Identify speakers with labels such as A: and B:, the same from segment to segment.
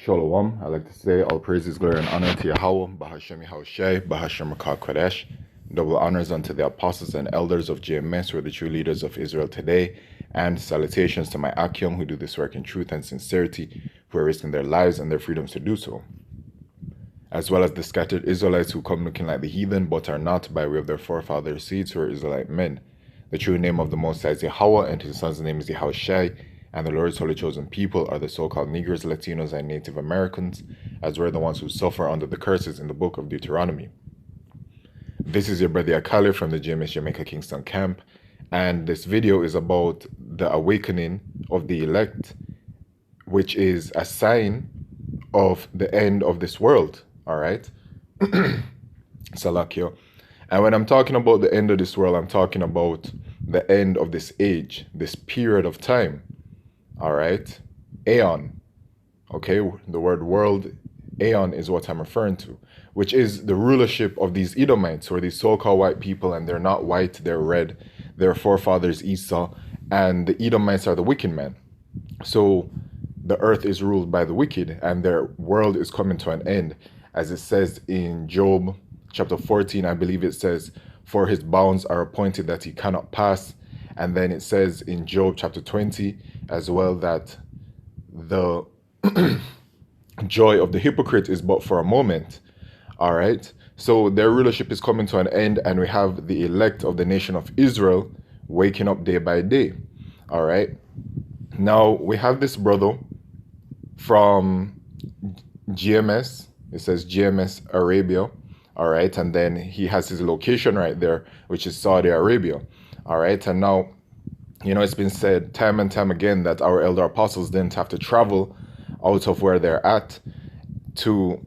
A: Shalom. I like to say all praises, glory, and honor to Yahweh, Bahashem Yahushai, Bahashem Rakah Kodesh. Double honors unto the apostles and elders of JMS, who are the true leaders of Israel today. And salutations to my Akim, who do this work in truth and sincerity, who are risking their lives and their freedoms to do so. As well as the scattered Israelites who come looking like the heathen, but are not, by way of their forefathers' seeds, who are Israelite men. The true name of the Most High is Yahweh, and his son's name is Yahushai. And the Lord's holy chosen people are the so-called Negroes, Latinos, and Native Americans, as we're the ones who suffer under the curses in the book of Deuteronomy. This is your brother Akali from the JMS Jamaica Kingston camp, and this video is about the awakening of the elect, which is a sign of the end of this world, all right? Salakio. And when I'm talking about the end of this world, I'm talking about the end of this age, this period of time. All right, Aeon. Okay, the word world, Aeon, is what I'm referring to, which is the rulership of these Edomites, or these so-called white people, and they're not white, they're red. Their forefathers Esau, and the Edomites are the wicked men. So the earth is ruled by the wicked, and their world is coming to an end, as it says in Job chapter 14. I believe it says, "For his bounds are appointed that he cannot pass." And then it says in Job chapter 20 as well that the joy of the hypocrite is but for a moment. All right. So their rulership is coming to an end, and we have the elect of the nation of Israel waking up day by day. All right. Now we have this brother from GMS. It says GMS Arabia. All right. And then he has his location right there, which is Saudi Arabia. All right, and now, it's been said time and time again that our elder apostles didn't have to travel out of where they're at to,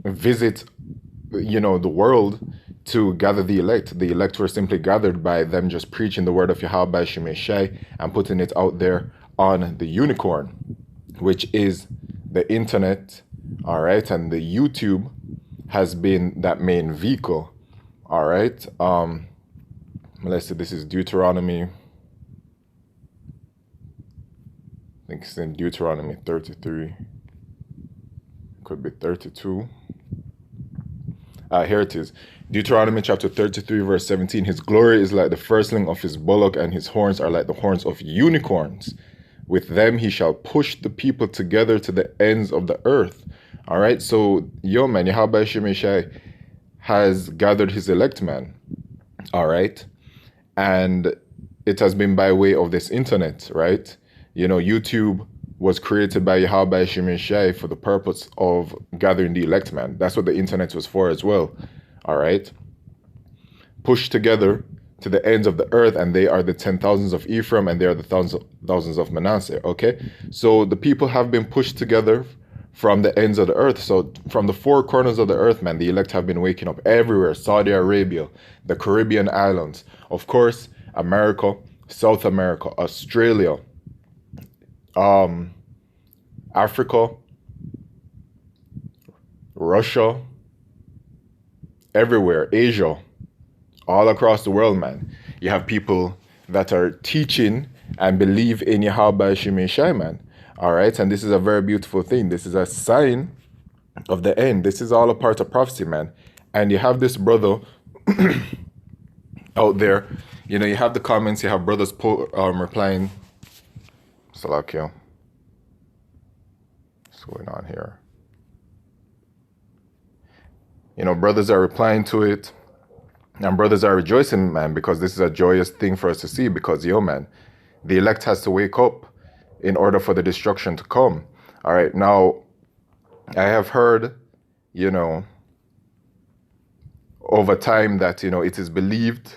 A: visit, the world to gather the elect. The elect were simply gathered by them just preaching the word of Yahweh Shemeshai and putting it out there on the unicorn, which is the internet. All right, and the YouTube has been that main vehicle. All right. Let's see, this is Deuteronomy. I think it's in Deuteronomy 33. Could be 32. Here it is. Deuteronomy chapter 33, verse 17. His glory is like the firstling of his bullock, and his horns are like the horns of unicorns. With them he shall push the people together to the ends of the earth. All right, so, man, Yahweh Shemeshai has gathered his elect man. All right. And it has been by way of this internet, right? YouTube was created by Yahweh Shemeshai for the purpose of gathering the elect man. That's what the internet was for as well. All right. Pushed together to the ends of the earth, and they are the 10,000s of Ephraim, and they are the thousands of Manasseh. Okay. So the people have been pushed together from the ends of the earth. So from the four corners of the earth, man, the elect have been waking up everywhere. Saudi Arabia, the Caribbean islands, of course, America, South America, Australia, Africa, Russia, everywhere, Asia, all across the world, man. You have people that are teaching and believe in Yahweh Shemeshai, man. All right, and this is a very beautiful thing. This is a sign of the end. This is all a part of prophecy, man. And you have this brother out there. You have the comments. You have brothers replying. Salakio. What's going on here? Brothers are replying to it. And brothers are rejoicing, man, because this is a joyous thing for us to see. Because, man, the elect has to wake up in order for the destruction to come. All right. Now, I have heard, over time that, it is believed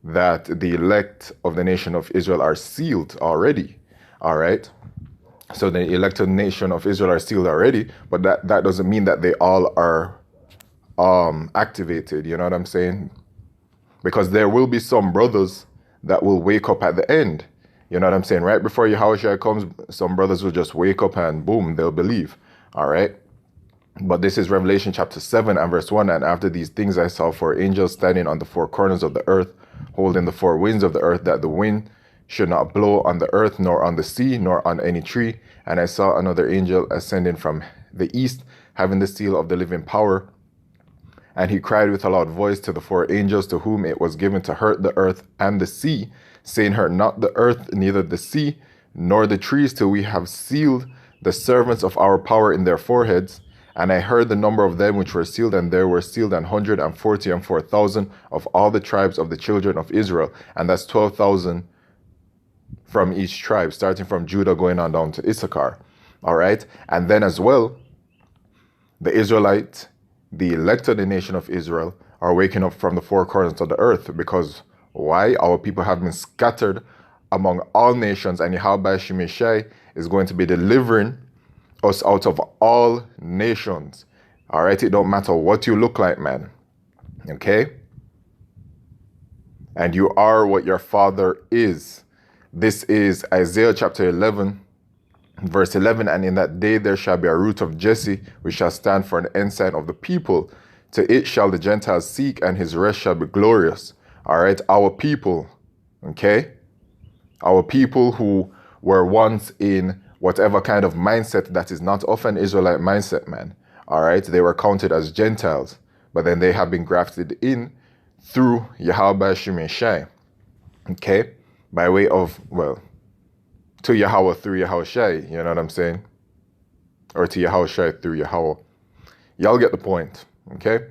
A: that the elect of the nation of Israel are sealed already. All right. So the elected nation of Israel are sealed already, but that doesn't mean that they all are activated. You know what I'm saying? Because there will be some brothers that will wake up at the end. You know what I'm saying? Right before Yahushua comes, some brothers will just wake up and boom, they'll believe. All right. But this is Revelation chapter 7 and verse 1. And after these things I saw four angels standing on the four corners of the earth, holding the four winds of the earth, that the wind should not blow on the earth, nor on the sea, nor on any tree. And I saw another angel ascending from the east, having the seal of the living power. And he cried with a loud voice to the four angels to whom it was given to hurt the earth and the sea, saying, hurt not the earth, neither the sea, nor the trees, till we have sealed the servants of our power in their foreheads. And I heard the number of them which were sealed, and there were sealed 144,000 of all the tribes of the children of Israel. And that's 12,000 from each tribe, starting from Judah going on down to Issachar. All right. And then as well, the Israelites, the elect of the nation of Israel, are waking up from the four corners of the earth. Because why? Our people have been scattered among all nations, and Yahweh Shemeshai is going to be delivering us out of all nations. All right, it don't matter what you look like, man. Okay? And you are what your father is. This is Isaiah chapter 11, verse 11. And in that day there shall be a root of Jesse, which shall stand for an ensign of the people. To it shall the Gentiles seek, and his rest shall be glorious. All right, our people. Okay? Our people who were once in whatever kind of mindset that is not of an Israelite mindset, man. All right, they were counted as Gentiles, but then they have been grafted in through Yahweh Shemeshai. Okay, by way of, well, to Yahweh through Yahushai, you know what I'm saying? Or to Yahushai through Yahweh. Y'all get the point, okay?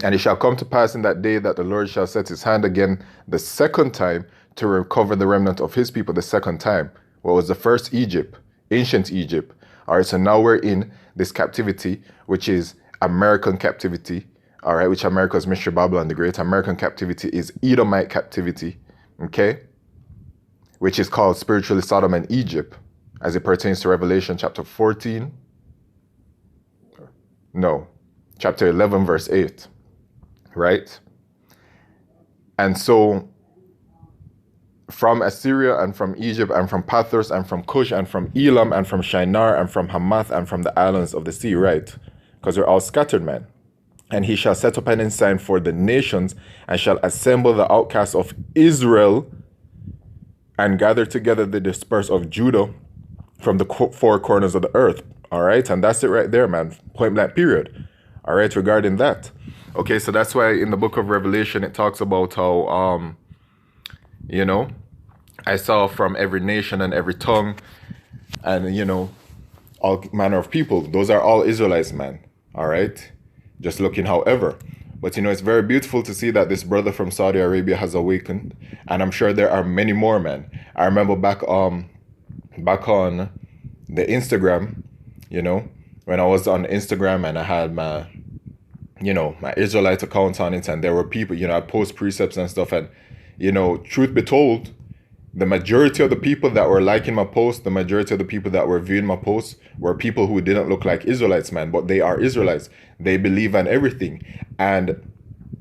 A: And it shall come to pass in that day that the Lord shall set his hand again the second time to recover the remnant of his people the second time. What was the first? Egypt, ancient Egypt. All right, so now we're in this captivity, which is American captivity. All right, which America's Mystery Babylon the Great. American captivity is Edomite captivity, okay? Which is called spiritually Sodom and Egypt, as it pertains to Revelation chapter 14. No, chapter 11, verse 8, right? And so from Assyria and from Egypt and from Pathros and from Cush and from Elam and from Shinar and from Hamath and from the islands of the sea, right? Because we're all scattered, man. And he shall set up an ensign for the nations and shall assemble the outcasts of Israel and gather together the dispersed of Judah from the four corners of the earth. All right. And that's it right there, man. Point blank period. All right. Regarding that. Okay. So that's why in the book of Revelation, it talks about how, you know, I saw from every nation and every tongue and, you know, all manner of people. Those are all Israelites, man. All right. Just looking, however. But, you know, it's very beautiful to see that this brother from Saudi Arabia has awakened. And I'm sure there are many more, man. I remember back on the Instagram, you know, when I was on Instagram and I had my, you know, my Israelite account on it, and there were people, you know, I post precepts and stuff. And, you know, truth be told, the majority of the people that were liking my post, the majority of the people that were viewing my posts were people who didn't look like Israelites, man, but they are Israelites. They believe in everything. And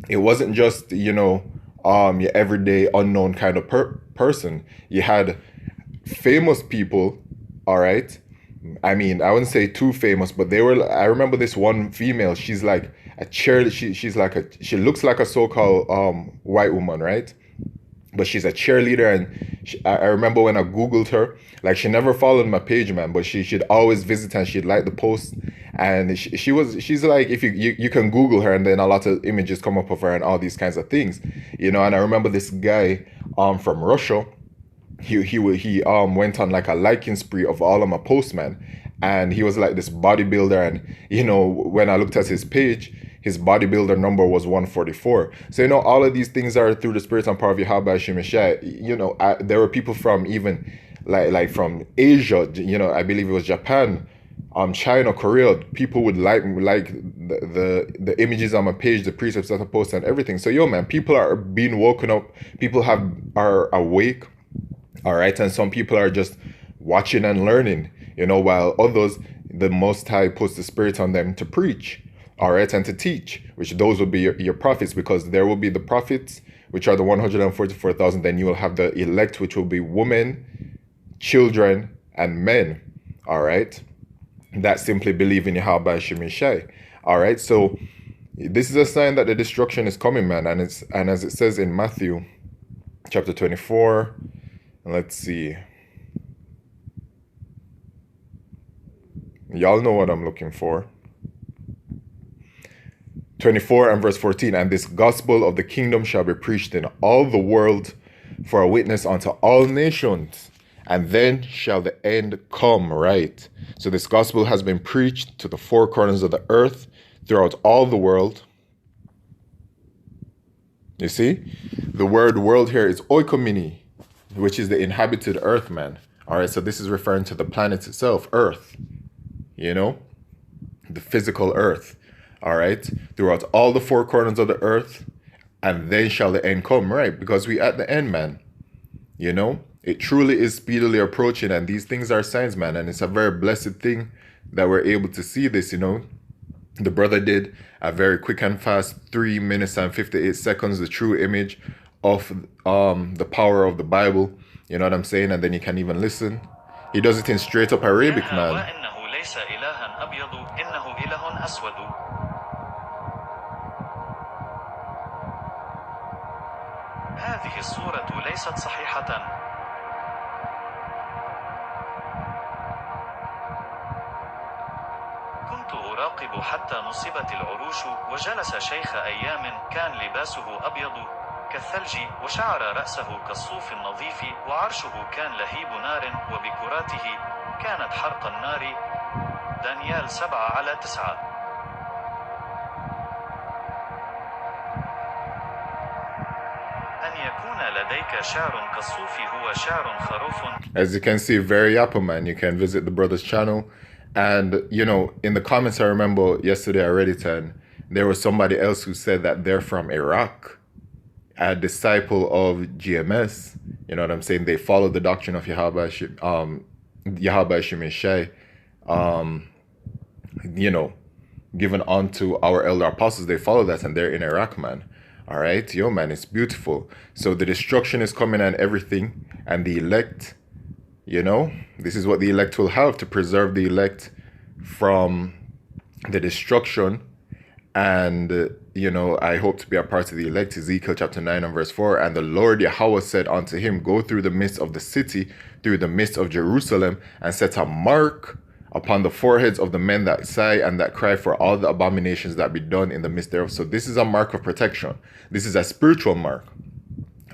A: it wasn't just, you know, your everyday unknown kind of person. You had famous people, all right? I mean, I wouldn't say too famous, but they were, I remember this one female, she's like a she looks like a so-called white woman, right? But she's a cheerleader, and I remember when I Googled her, like, she never followed my page, man, but she'd always visit and she'd like the post. And she's like, if you can Google her, and then a lot of images come up of her and all these kinds of things, you know. And I remember this guy from Russia, he went on like a liking spree of all of my posts, man. And he was like this bodybuilder, and, you know, when I looked at his page, his bodybuilder number was 144. So, you know, all of these things are through the spirit and power of Yahweh Shemeshai. You know, there were people from even like from Asia, you know, I believe it was Japan, China, Korea. People would like the images on my page, the precepts that I post and everything. So, yo, man, people are being woken up. People are awake. All right. And some people are just watching and learning, you know, while others, the Most High puts the spirit on them to preach. All right, and to teach, which those would be your prophets, because there will be the prophets, which are the 144,000. Then you will have the elect, which will be women, children, and men. All right, that simply believe in Yahweh Shemeshai. All right, so this is a sign that the destruction is coming, man, and as it says in Matthew chapter 24, Let's see. Y'all know what I'm looking for. 24 and verse 14. And this gospel of the kingdom shall be preached in all the world for a witness unto all nations, and then shall the end come, right? So this gospel has been preached to the four corners of the earth throughout all the world. You see? The word world here is oikomini, which is the inhabited earth, man. All right, so this is referring to the planet itself, earth, you know, the physical earth. All right, throughout all the four corners of the earth, and then shall the end come, right? Because we at the end, man. You know, it truly is speedily approaching, and these things are signs, man. And it's a very blessed thing that we're able to see this, you know. The brother did a very quick and fast 3 minutes and 58 seconds, the true image of the power of the Bible. You know what I'm saying? And then you can even listen. He does it in straight up Arabic, man.
B: هذه الصورة ليست صحيحة. كنت أراقب حتى نصبت العروش، وجلس شيخ أيام كان لباسه أبيض كالثلج، وشعر رأسه كالصوف النظيف، وعرشه كان لهيب نار، وبكراته كانت حرق النار. دانيال 7:9.
A: As you can see, very Apple, man. You can visit the brother's channel. And, you know, in the comments, I remember yesterday I read it, and there was somebody else who said that they're from Iraq, a disciple of GMS. You know what I'm saying? They follow the doctrine of Yahweh Shemeshai, you know, given unto our elder apostles. They follow that, and they're in Iraq, man. All right, yo, man, it's beautiful. So the destruction is coming and everything, and the elect, you know, this is what the elect will have to preserve the elect from the destruction. And, you know, I hope to be a part of the elect. Ezekiel chapter 9 and verse 4. And the Lord Yahweh said unto him, go through the midst of the city, through the midst of Jerusalem, and set a mark upon the foreheads of the men that sigh and that cry for all the abominations that be done in the midst thereof. So this is a mark of protection. This is a spiritual mark.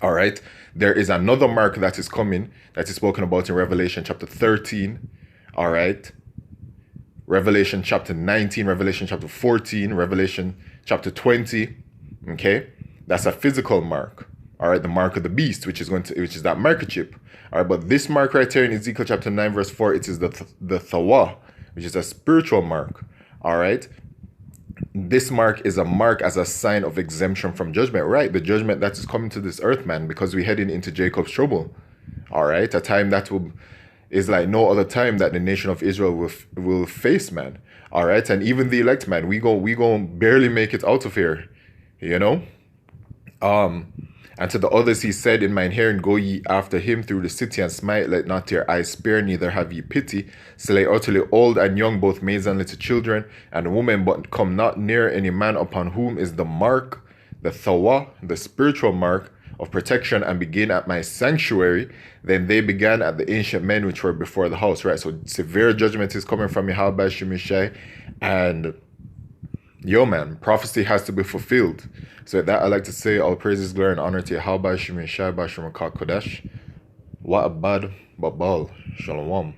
A: All right. There is another mark that is coming, that is spoken about in Revelation chapter 13. All right. Revelation chapter 19, Revelation chapter 14, Revelation chapter 20. Okay. That's a physical mark. All right. The mark of the beast, which is that microchip. All right, but this mark right here in Ezekiel chapter 9 verse 4, it is the Thawa, which is a spiritual mark. All right. This mark is a mark as a sign of exemption from judgment, right? The judgment that is coming to this earth, man, because we're heading into Jacob's trouble. All right. A time that is like no other time that the nation of Israel will face, man. All right. And even the elect, man, we gon' barely make it out of here, you know? And to the others he said, in mine hearing, go ye after him through the city and smite, let not your eyes spare, neither have ye pity. Slay utterly old and young, both maids and little children, and women, but come not near any man upon whom is the mark, the Thawa, the spiritual mark of protection, and begin at my sanctuary. Then they began at the ancient men which were before the house, right? So severe judgment is coming from Yahweh Shemeshai, and yo, man, prophecy has to be fulfilled. So with that, I like to say all praises, glory, and honor to Yahweh Shemeshai Bashar Kodesh. What a bad babal. Shalom.